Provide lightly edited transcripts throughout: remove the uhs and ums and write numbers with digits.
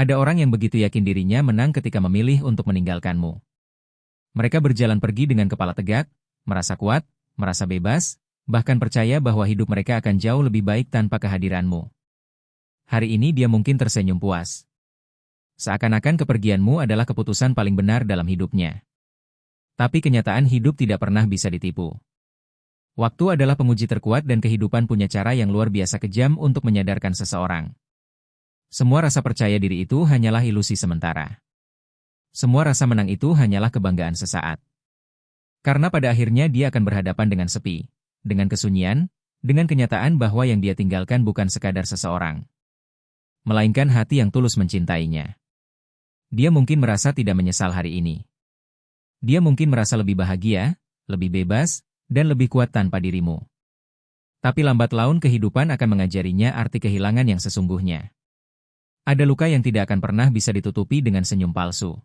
Ada orang yang begitu yakin dirinya menang ketika memilih untuk meninggalkanmu. Mereka berjalan pergi dengan kepala tegak, merasa kuat, merasa bebas, bahkan percaya bahwa hidup mereka akan jauh lebih baik tanpa kehadiranmu. Hari ini dia mungkin tersenyum puas. Seakan-akan kepergianmu adalah keputusan paling benar dalam hidupnya. Tapi kenyataan hidup tidak pernah bisa ditipu. Waktu adalah penguji terkuat dan kehidupan punya cara yang luar biasa kejam untuk menyadarkan seseorang. Semua rasa percaya diri itu hanyalah ilusi sementara. Semua rasa menang itu hanyalah kebanggaan sesaat. Karena pada akhirnya dia akan berhadapan dengan sepi, dengan kesunyian, dengan kenyataan bahwa yang dia tinggalkan bukan sekadar seseorang, melainkan hati yang tulus mencintainya. Dia mungkin merasa tidak menyesal hari ini. Dia mungkin merasa lebih bahagia, lebih bebas, dan lebih kuat tanpa dirimu. Tapi lambat laun kehidupan akan mengajarinya arti kehilangan yang sesungguhnya. Ada luka yang tidak akan pernah bisa ditutupi dengan senyum palsu.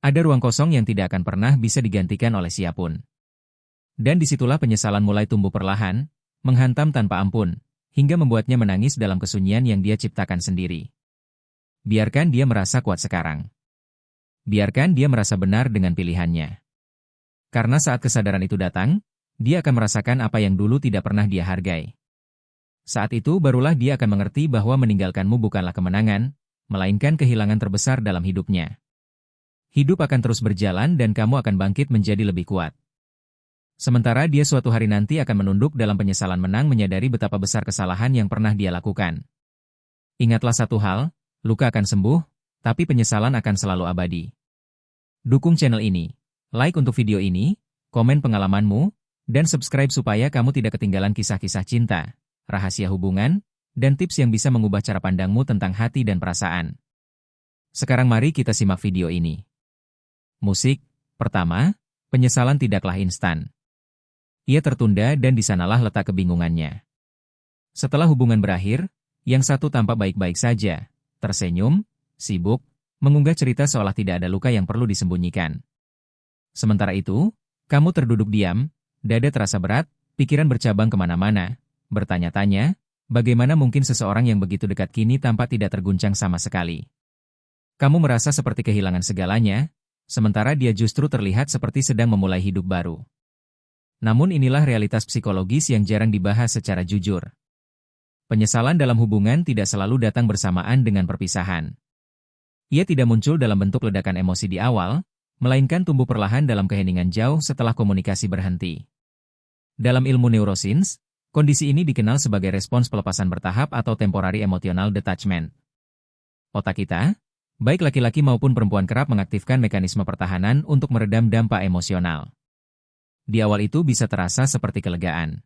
Ada ruang kosong yang tidak akan pernah bisa digantikan oleh siapapun. Dan disitulah penyesalan mulai tumbuh perlahan, menghantam tanpa ampun, hingga membuatnya menangis dalam kesunyian yang dia ciptakan sendiri. Biarkan dia merasa kuat sekarang. Biarkan dia merasa benar dengan pilihannya. Karena saat kesadaran itu datang, dia akan merasakan apa yang dulu tidak pernah dia hargai. Saat itu barulah dia akan mengerti bahwa meninggalkanmu bukanlah kemenangan, melainkan kehilangan terbesar dalam hidupnya. Hidup akan terus berjalan dan kamu akan bangkit menjadi lebih kuat. Sementara dia suatu hari nanti akan menunduk dalam penyesalan menang menyadari betapa besar kesalahan yang pernah dia lakukan. Ingatlah satu hal, luka akan sembuh, tapi penyesalan akan selalu abadi. Dukung channel ini. Like untuk video ini, komen pengalamanmu, dan subscribe supaya kamu tidak ketinggalan kisah-kisah cinta, rahasia hubungan, dan tips yang bisa mengubah cara pandangmu tentang hati dan perasaan. Sekarang mari kita simak video ini. Musik. Pertama, penyesalan tidaklah instan. Ia tertunda dan di sanalah letak kebingungannya. Setelah hubungan berakhir, yang satu tampak baik-baik saja, tersenyum, sibuk, mengunggah cerita seolah tidak ada luka yang perlu disembunyikan. Sementara itu, kamu terduduk diam, dada terasa berat, pikiran bercabang kemana-mana, bertanya-tanya, bagaimana mungkin seseorang yang begitu dekat kini tampak tidak terguncang sama sekali. Kamu merasa seperti kehilangan segalanya, sementara dia justru terlihat seperti sedang memulai hidup baru. Namun inilah realitas psikologis yang jarang dibahas secara jujur. Penyesalan dalam hubungan tidak selalu datang bersamaan dengan perpisahan. Ia tidak muncul dalam bentuk ledakan emosi di awal, melainkan tumbuh perlahan dalam keheningan jauh setelah komunikasi berhenti. Dalam ilmu neuroscience, kondisi ini dikenal sebagai respons pelepasan bertahap atau temporary emotional detachment. Otak kita, baik laki-laki maupun perempuan kerap mengaktifkan mekanisme pertahanan untuk meredam dampak emosional. Di awal itu bisa terasa seperti kelegaan.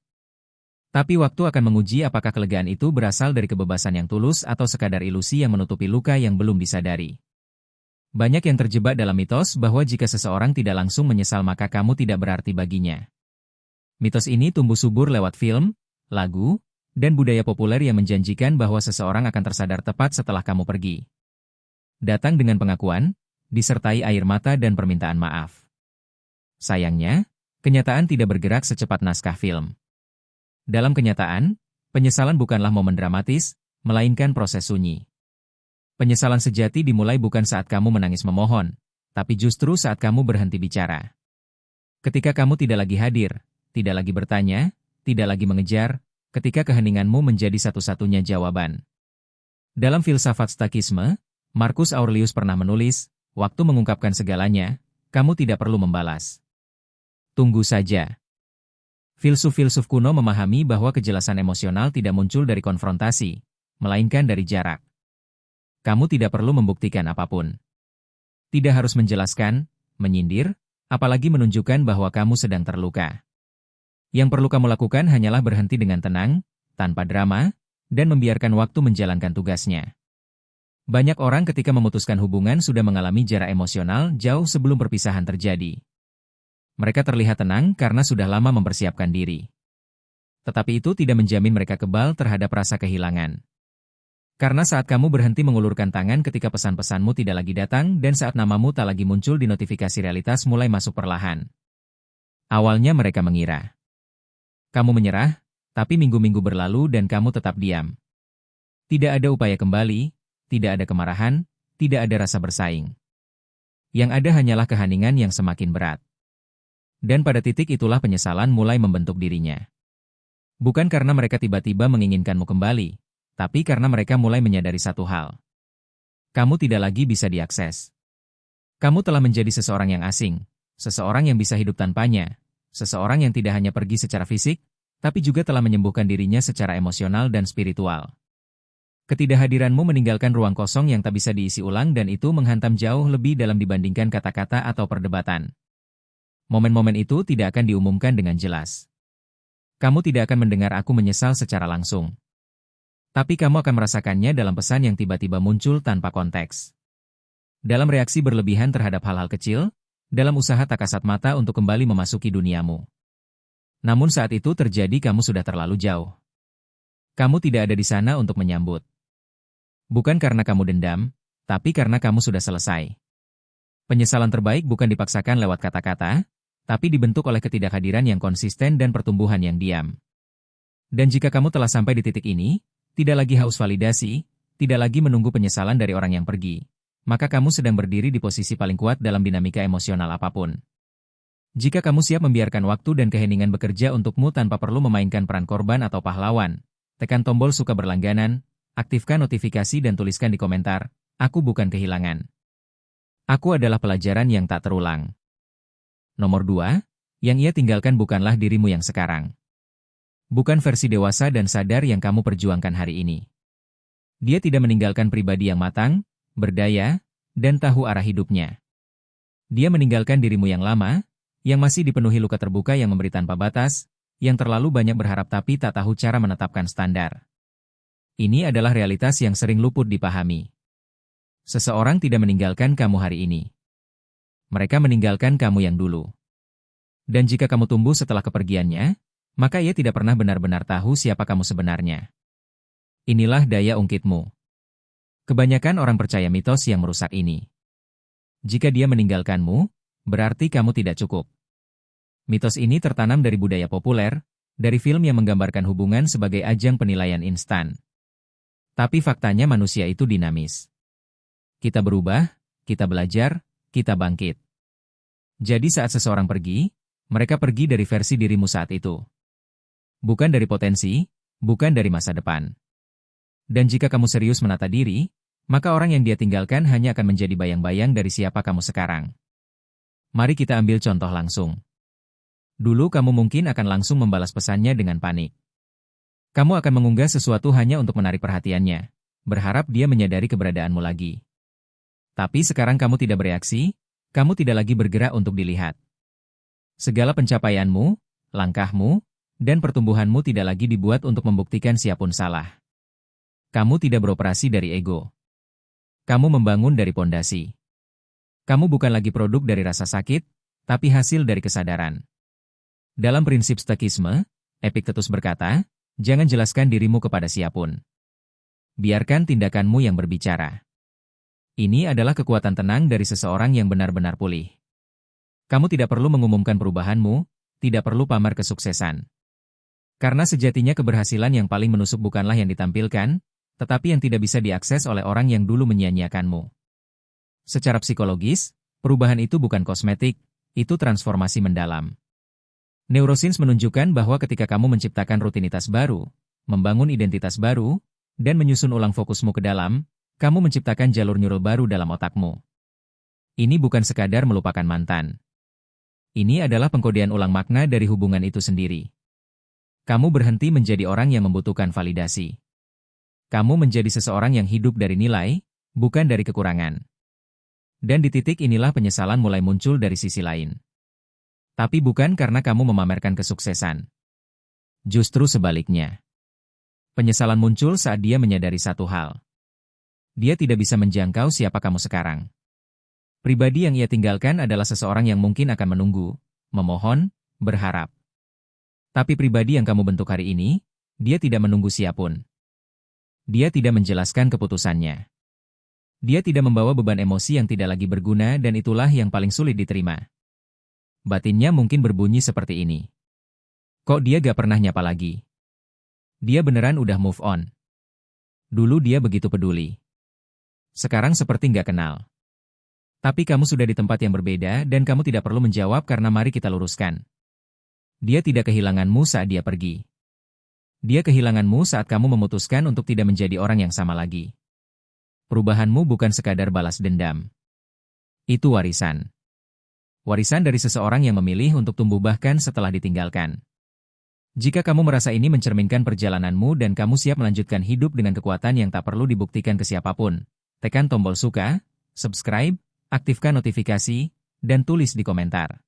Tapi waktu akan menguji apakah kelegaan itu berasal dari kebebasan yang tulus atau sekadar ilusi yang menutupi luka yang belum disadari. Banyak yang terjebak dalam mitos bahwa jika seseorang tidak langsung menyesal maka kamu tidak berarti baginya. Mitos ini tumbuh subur lewat film, lagu, dan budaya populer yang menjanjikan bahwa seseorang akan tersadar tepat setelah kamu pergi. Datang dengan pengakuan, disertai air mata dan permintaan maaf. Sayangnya, kenyataan tidak bergerak secepat naskah film. Dalam kenyataan, penyesalan bukanlah momen dramatis, melainkan proses sunyi. Penyesalan sejati dimulai bukan saat kamu menangis memohon, tapi justru saat kamu berhenti bicara. Ketika kamu tidak lagi hadir, tidak lagi bertanya, tidak lagi mengejar, ketika keheninganmu menjadi satu-satunya jawaban. Dalam filsafat Stoikisme, Marcus Aurelius pernah menulis, waktu mengungkapkan segalanya, kamu tidak perlu membalas. Tunggu saja. Filsuf-filsuf kuno memahami bahwa kejelasan emosional tidak muncul dari konfrontasi, melainkan dari jarak. Kamu tidak perlu membuktikan apapun. Tidak harus menjelaskan, menyindir, apalagi menunjukkan bahwa kamu sedang terluka. Yang perlu kamu lakukan hanyalah berhenti dengan tenang, tanpa drama, dan membiarkan waktu menjalankan tugasnya. Banyak orang ketika memutuskan hubungan sudah mengalami jarak emosional jauh sebelum perpisahan terjadi. Mereka terlihat tenang karena sudah lama mempersiapkan diri. Tetapi itu tidak menjamin mereka kebal terhadap rasa kehilangan. Karena saat kamu berhenti mengulurkan tangan ketika pesan-pesanmu tidak lagi datang dan saat namamu tak lagi muncul di notifikasi realitas mulai masuk perlahan. Awalnya mereka mengira kamu menyerah, tapi minggu-minggu berlalu dan kamu tetap diam. Tidak ada upaya kembali, tidak ada kemarahan, tidak ada rasa bersaing. Yang ada hanyalah keheningan yang semakin berat. Dan pada titik itulah penyesalan mulai membentuk dirinya. Bukan karena mereka tiba-tiba menginginkanmu kembali, tapi karena mereka mulai menyadari satu hal. Kamu tidak lagi bisa diakses. Kamu telah menjadi seseorang yang asing, seseorang yang bisa hidup tanpanya, seseorang yang tidak hanya pergi secara fisik, tapi juga telah menyembuhkan dirinya secara emosional dan spiritual. Ketidakhadiranmu meninggalkan ruang kosong yang tak bisa diisi ulang dan itu menghantam jauh lebih dalam dibandingkan kata-kata atau perdebatan. Momen-momen itu tidak akan diumumkan dengan jelas. Kamu tidak akan mendengar aku menyesal secara langsung. Tapi kamu akan merasakannya dalam pesan yang tiba-tiba muncul tanpa konteks. Dalam reaksi berlebihan terhadap hal-hal kecil, dalam usaha tak kasat mata untuk kembali memasuki duniamu. Namun saat itu terjadi kamu sudah terlalu jauh. Kamu tidak ada di sana untuk menyambut. Bukan karena kamu dendam, tapi karena kamu sudah selesai. Penyesalan terbaik bukan dipaksakan lewat kata-kata, tapi dibentuk oleh ketidakhadiran yang konsisten dan pertumbuhan yang diam. Dan jika kamu telah sampai di titik ini, tidak lagi haus validasi, tidak lagi menunggu penyesalan dari orang yang pergi, maka kamu sedang berdiri di posisi paling kuat dalam dinamika emosional apapun. Jika kamu siap membiarkan waktu dan keheningan bekerja untukmu tanpa perlu memainkan peran korban atau pahlawan, tekan tombol suka berlangganan, aktifkan notifikasi dan tuliskan di komentar, aku bukan kehilangan. Aku adalah pelajaran yang tak terulang. Nomor 2, yang ia tinggalkan bukanlah dirimu yang sekarang. Bukan versi dewasa dan sadar yang kamu perjuangkan hari ini. Dia tidak meninggalkan pribadi yang matang, berdaya, dan tahu arah hidupnya. Dia meninggalkan dirimu yang lama, yang masih dipenuhi luka terbuka yang memberi tanpa batas, yang terlalu banyak berharap tapi tak tahu cara menetapkan standar. Ini adalah realitas yang sering luput dipahami. Seseorang tidak meninggalkan kamu hari ini. Mereka meninggalkan kamu yang dulu. Dan jika kamu tumbuh setelah kepergiannya, maka ia tidak pernah benar-benar tahu siapa kamu sebenarnya. Inilah daya ungkitmu. Kebanyakan orang percaya mitos yang merusak ini. Jika dia meninggalkanmu, berarti kamu tidak cukup. Mitos ini tertanam dari budaya populer, dari film yang menggambarkan hubungan sebagai ajang penilaian instan. Tapi faktanya manusia itu dinamis. Kita berubah, kita belajar, kita bangkit. Jadi saat seseorang pergi, mereka pergi dari versi dirimu saat itu. Bukan dari potensi, bukan dari masa depan. Dan jika kamu serius menata diri, maka orang yang dia tinggalkan hanya akan menjadi bayang-bayang dari siapa kamu sekarang. Mari kita ambil contoh langsung. Dulu kamu mungkin akan langsung membalas pesannya dengan panik. Kamu akan mengunggah sesuatu hanya untuk menarik perhatiannya, berharap dia menyadari keberadaanmu lagi. Tapi sekarang kamu tidak bereaksi, kamu tidak lagi bergerak untuk dilihat. Segala pencapaianmu, langkahmu, dan pertumbuhanmu tidak lagi dibuat untuk membuktikan siapapun salah. Kamu tidak beroperasi dari ego. Kamu membangun dari pondasi. Kamu bukan lagi produk dari rasa sakit, tapi hasil dari kesadaran. Dalam prinsip stoikisme, Epictetus berkata, jangan jelaskan dirimu kepada siapapun. Biarkan tindakanmu yang berbicara. Ini adalah kekuatan tenang dari seseorang yang benar-benar pulih. Kamu tidak perlu mengumumkan perubahanmu, tidak perlu pamer kesuksesan. Karena sejatinya keberhasilan yang paling menusuk bukanlah yang ditampilkan, tetapi yang tidak bisa diakses oleh orang yang dulu menyia-nyiakanmu. Secara psikologis, perubahan itu bukan kosmetik, itu transformasi mendalam. Neuroscience menunjukkan bahwa ketika kamu menciptakan rutinitas baru, membangun identitas baru, dan menyusun ulang fokusmu ke dalam, kamu menciptakan jalur neural baru dalam otakmu. Ini bukan sekadar melupakan mantan. Ini adalah pengkodean ulang makna dari hubungan itu sendiri. Kamu berhenti menjadi orang yang membutuhkan validasi. Kamu menjadi seseorang yang hidup dari nilai, bukan dari kekurangan. Dan di titik inilah penyesalan mulai muncul dari sisi lain. Tapi bukan karena kamu memamerkan kesuksesan. Justru sebaliknya. Penyesalan muncul saat dia menyadari satu hal. Dia tidak bisa menjangkau siapa kamu sekarang. Pribadi yang ia tinggalkan adalah seseorang yang mungkin akan menunggu, memohon, berharap. Tapi pribadi yang kamu bentuk hari ini, dia tidak menunggu siapapun. Dia tidak menjelaskan keputusannya. Dia tidak membawa beban emosi yang tidak lagi berguna dan itulah yang paling sulit diterima. Batinnya mungkin berbunyi seperti ini. Kok dia gak pernah nyapa lagi? Dia beneran udah move on. Dulu dia begitu peduli. Sekarang seperti nggak kenal. Tapi kamu sudah di tempat yang berbeda dan kamu tidak perlu menjawab karena mari kita luruskan. Dia tidak kehilanganmu saat dia pergi. Dia kehilanganmu saat kamu memutuskan untuk tidak menjadi orang yang sama lagi. Perubahanmu bukan sekadar balas dendam. Itu warisan. Warisan dari seseorang yang memilih untuk tumbuh bahkan setelah ditinggalkan. Jika kamu merasa ini mencerminkan perjalananmu dan kamu siap melanjutkan hidup dengan kekuatan yang tak perlu dibuktikan ke siapapun, tekan tombol suka, subscribe, aktifkan notifikasi, dan tulis di komentar.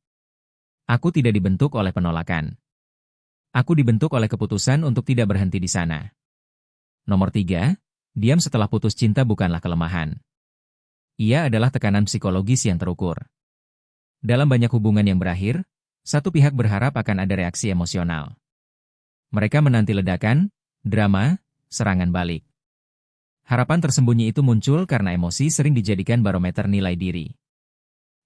Aku tidak dibentuk oleh penolakan. Aku dibentuk oleh keputusan untuk tidak berhenti di sana. Nomor 3, diam setelah putus cinta bukanlah kelemahan. Ia adalah tekanan psikologis yang terukur. Dalam banyak hubungan yang berakhir, satu pihak berharap akan ada reaksi emosional. Mereka menanti ledakan, drama, serangan balik. Harapan tersembunyi itu muncul karena emosi sering dijadikan barometer nilai diri.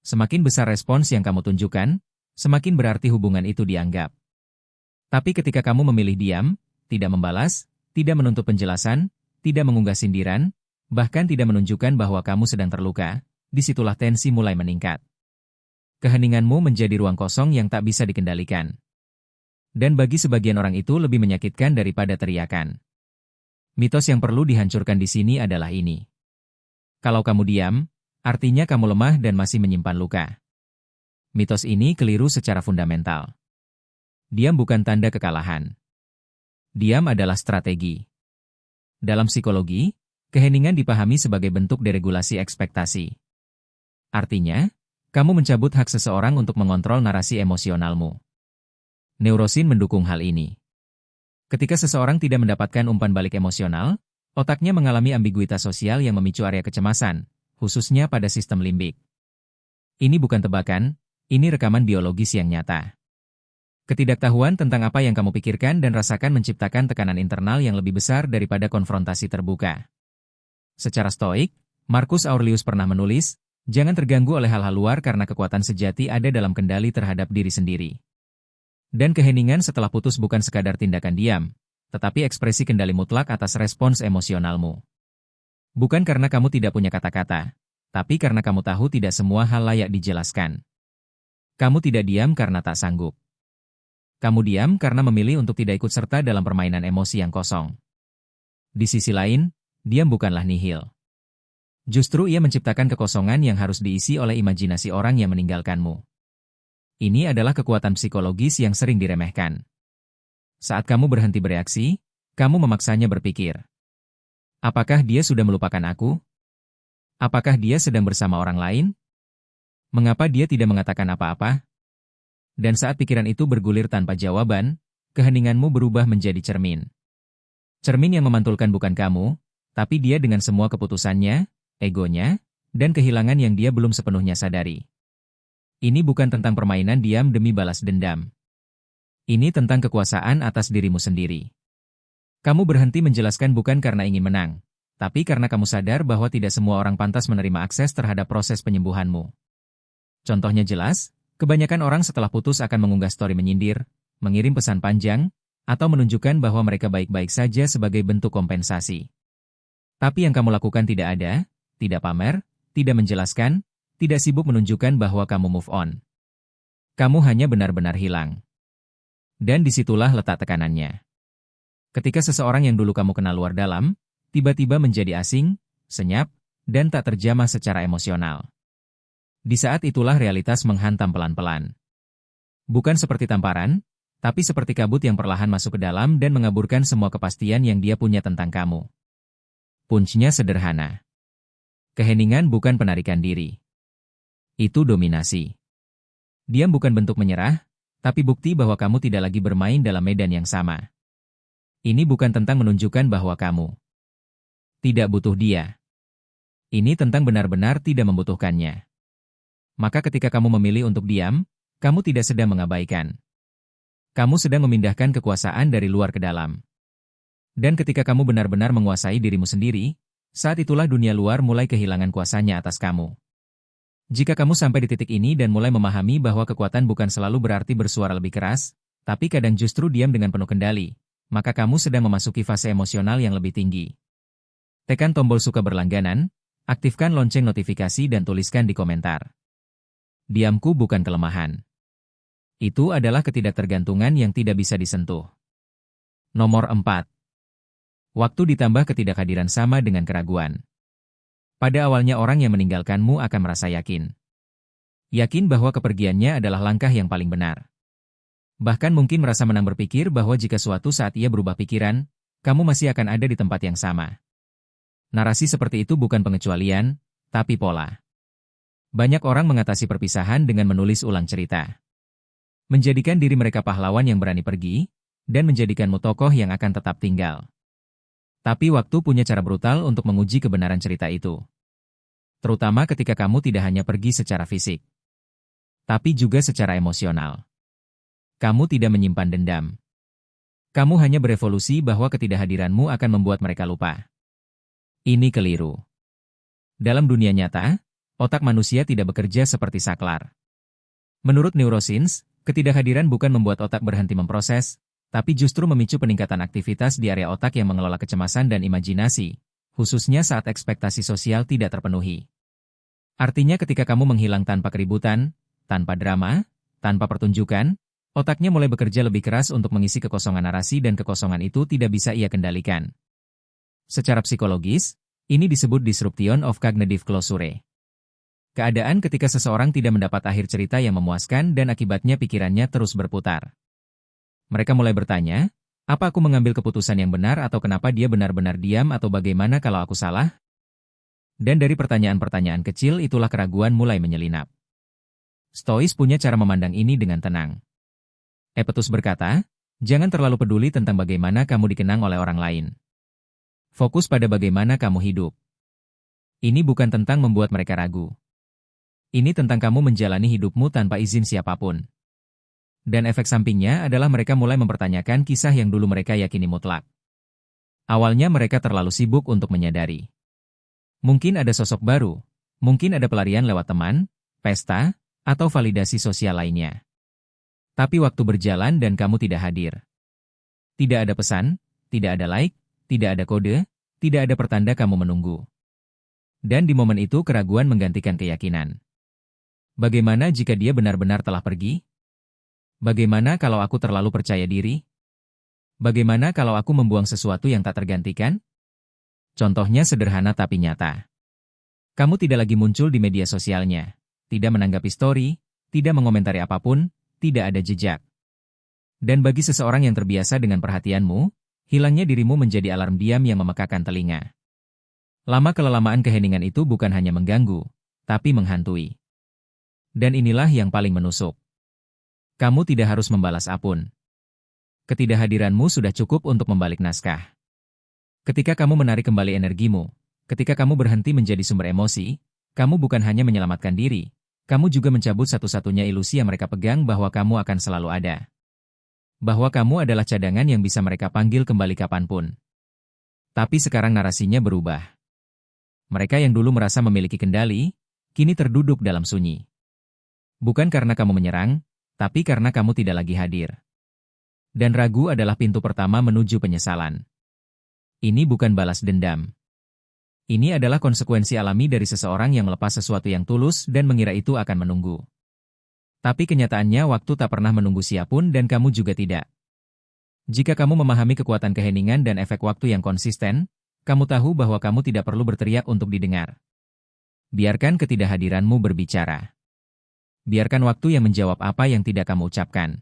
Semakin besar respons yang kamu tunjukkan, semakin berarti hubungan itu dianggap. Tapi ketika kamu memilih diam, tidak membalas, tidak menuntut penjelasan, tidak mengunggah sindiran, bahkan tidak menunjukkan bahwa kamu sedang terluka, disitulah tensi mulai meningkat. Keheninganmu menjadi ruang kosong yang tak bisa dikendalikan. Dan bagi sebagian orang itu lebih menyakitkan daripada teriakan. Mitos yang perlu dihancurkan di sini adalah ini. Kalau kamu diam, artinya kamu lemah dan masih menyimpan luka. Mitos ini keliru secara fundamental. Diam bukan tanda kekalahan. Diam adalah strategi. Dalam psikologi, keheningan dipahami sebagai bentuk deregulasi ekspektasi. Artinya, kamu mencabut hak seseorang untuk mengontrol narasi emosionalmu. Neurosin mendukung hal ini. Ketika seseorang tidak mendapatkan umpan balik emosional, otaknya mengalami ambiguitas sosial yang memicu area kecemasan, khususnya pada sistem limbik. Ini bukan tebakan, ini rekaman biologis yang nyata. Ketidaktahuan tentang apa yang kamu pikirkan dan rasakan menciptakan tekanan internal yang lebih besar daripada konfrontasi terbuka. Secara stoik, Marcus Aurelius pernah menulis, jangan terganggu oleh hal-hal luar karena kekuatan sejati ada dalam kendali terhadap diri sendiri. Dan keheningan setelah putus bukan sekadar tindakan diam, tetapi ekspresi kendali mutlak atas respons emosionalmu. Bukan karena kamu tidak punya kata-kata, tapi karena kamu tahu tidak semua hal layak dijelaskan. Kamu tidak diam karena tak sanggup. Kamu diam karena memilih untuk tidak ikut serta dalam permainan emosi yang kosong. Di sisi lain, diam bukanlah nihil. Justru ia menciptakan kekosongan yang harus diisi oleh imajinasi orang yang meninggalkanmu. Ini adalah kekuatan psikologis yang sering diremehkan. Saat kamu berhenti bereaksi, kamu memaksanya berpikir. Apakah dia sudah melupakan aku? Apakah dia sedang bersama orang lain? Mengapa dia tidak mengatakan apa-apa? Dan saat pikiran itu bergulir tanpa jawaban, keheninganmu berubah menjadi cermin. Cermin yang memantulkan bukan kamu, tapi dia dengan semua keputusannya, egonya, dan kehilangan yang dia belum sepenuhnya sadari. Ini bukan tentang permainan diam demi balas dendam. Ini tentang kekuasaan atas dirimu sendiri. Kamu berhenti menjelaskan bukan karena ingin menang, tapi karena kamu sadar bahwa tidak semua orang pantas menerima akses terhadap proses penyembuhanmu. Contohnya jelas, kebanyakan orang setelah putus akan mengunggah story menyindir, mengirim pesan panjang, atau menunjukkan bahwa mereka baik-baik saja sebagai bentuk kompensasi. Tapi yang kamu lakukan tidak ada, tidak pamer, tidak menjelaskan, tidak sibuk menunjukkan bahwa kamu move on. Kamu hanya benar-benar hilang. Dan disitulah letak tekanannya. Ketika seseorang yang dulu kamu kenal luar dalam, tiba-tiba menjadi asing, senyap, dan tak terjamah secara emosional. Di saat itulah realitas menghantam pelan-pelan. Bukan seperti tamparan, tapi seperti kabut yang perlahan masuk ke dalam dan mengaburkan semua kepastian yang dia punya tentang kamu. Punchnya sederhana. Keheningan bukan penarikan diri. Itu dominasi. Diam bukan bentuk menyerah, tapi bukti bahwa kamu tidak lagi bermain dalam medan yang sama. Ini bukan tentang menunjukkan bahwa kamu tidak butuh dia. Ini tentang benar-benar tidak membutuhkannya. Maka ketika kamu memilih untuk diam, kamu tidak sedang mengabaikan. Kamu sedang memindahkan kekuasaan dari luar ke dalam. Dan ketika kamu benar-benar menguasai dirimu sendiri, saat itulah dunia luar mulai kehilangan kuasanya atas kamu. Jika kamu sampai di titik ini dan mulai memahami bahwa kekuatan bukan selalu berarti bersuara lebih keras, tapi kadang justru diam dengan penuh kendali, maka kamu sedang memasuki fase emosional yang lebih tinggi. Tekan tombol suka berlangganan, Aktifkan lonceng notifikasi dan tuliskan di komentar. Diamku bukan kelemahan. Itu adalah ketidaktergantungan yang tidak bisa disentuh. Nomor 4. Waktu ditambah ketidakhadiran sama dengan keraguan. Pada awalnya orang yang meninggalkanmu akan merasa yakin. Yakin bahwa kepergiannya adalah langkah yang paling benar. Bahkan mungkin merasa menang berpikir bahwa jika suatu saat ia berubah pikiran, kamu masih akan ada di tempat yang sama. Narasi seperti itu bukan pengecualian, tapi pola. Banyak orang mengatasi perpisahan dengan menulis ulang cerita. Menjadikan diri mereka pahlawan yang berani pergi, dan menjadikanmu tokoh yang akan tetap tinggal. Tapi waktu punya cara brutal untuk menguji kebenaran cerita itu. Terutama ketika kamu tidak hanya pergi secara fisik, tapi juga secara emosional. Kamu tidak menyimpan dendam. Kamu hanya berevolusi bahwa ketidakhadiranmu akan membuat mereka lupa. Ini keliru. Dalam dunia nyata, otak manusia tidak bekerja seperti saklar. Menurut neuroscience, ketidakhadiran bukan membuat otak berhenti memproses, tapi justru memicu peningkatan aktivitas di area otak yang mengelola kecemasan dan imajinasi, khususnya saat ekspektasi sosial tidak terpenuhi. Artinya ketika kamu menghilang tanpa keributan, tanpa drama, tanpa pertunjukan, otaknya mulai bekerja lebih keras untuk mengisi kekosongan narasi dan kekosongan itu tidak bisa ia kendalikan. Secara psikologis, ini disebut disruption of cognitive closure. Keadaan ketika seseorang tidak mendapat akhir cerita yang memuaskan dan akibatnya pikirannya terus berputar. Mereka mulai bertanya, apa aku mengambil keputusan yang benar atau kenapa dia benar-benar diam atau bagaimana kalau aku salah? Dan dari pertanyaan-pertanyaan kecil itulah keraguan mulai menyelinap. Stois punya cara memandang ini dengan tenang. Epictetus berkata, jangan terlalu peduli tentang bagaimana kamu dikenang oleh orang lain. Fokus pada bagaimana kamu hidup. Ini bukan tentang membuat mereka ragu. Ini tentang kamu menjalani hidupmu tanpa izin siapapun. Dan efek sampingnya adalah mereka mulai mempertanyakan kisah yang dulu mereka yakini mutlak. Awalnya mereka terlalu sibuk untuk menyadari. Mungkin ada sosok baru, mungkin ada pelarian lewat teman, pesta, atau validasi sosial lainnya. Tapi waktu berjalan dan kamu tidak hadir. Tidak ada pesan, tidak ada like, tidak ada kode, tidak ada pertanda kamu menunggu. Dan di momen itu keraguan menggantikan keyakinan. Bagaimana jika dia benar-benar telah pergi? Bagaimana kalau aku terlalu percaya diri? Bagaimana kalau aku membuang sesuatu yang tak tergantikan? Contohnya sederhana tapi nyata. Kamu tidak lagi muncul di media sosialnya, tidak menanggapi story, tidak mengomentari apapun, tidak ada jejak. Dan bagi seseorang yang terbiasa dengan perhatianmu, hilangnya dirimu menjadi alarm diam yang memekakan telinga. Lama-kelamaan keheningan itu bukan hanya mengganggu, tapi menghantui. Dan inilah yang paling menusuk. Kamu tidak harus membalas apapun. Ketidakhadiranmu sudah cukup untuk membalik naskah. Ketika kamu menarik kembali energimu, ketika kamu berhenti menjadi sumber emosi, kamu bukan hanya menyelamatkan diri, kamu juga mencabut satu-satunya ilusi yang mereka pegang bahwa kamu akan selalu ada. Bahwa kamu adalah cadangan yang bisa mereka panggil kembali kapanpun. Tapi sekarang narasinya berubah. Mereka yang dulu merasa memiliki kendali, kini terduduk dalam sunyi. Bukan karena kamu menyerang, tapi karena kamu tidak lagi hadir. Dan ragu adalah pintu pertama menuju penyesalan. Ini bukan balas dendam. Ini adalah konsekuensi alami dari seseorang yang melepas sesuatu yang tulus dan mengira itu akan menunggu. Tapi kenyataannya waktu tak pernah menunggu siapapun dan kamu juga tidak. Jika kamu memahami kekuatan keheningan dan efek waktu yang konsisten, kamu tahu bahwa kamu tidak perlu berteriak untuk didengar. Biarkan ketidakhadiranmu berbicara. Biarkan waktu yang menjawab apa yang tidak kamu ucapkan.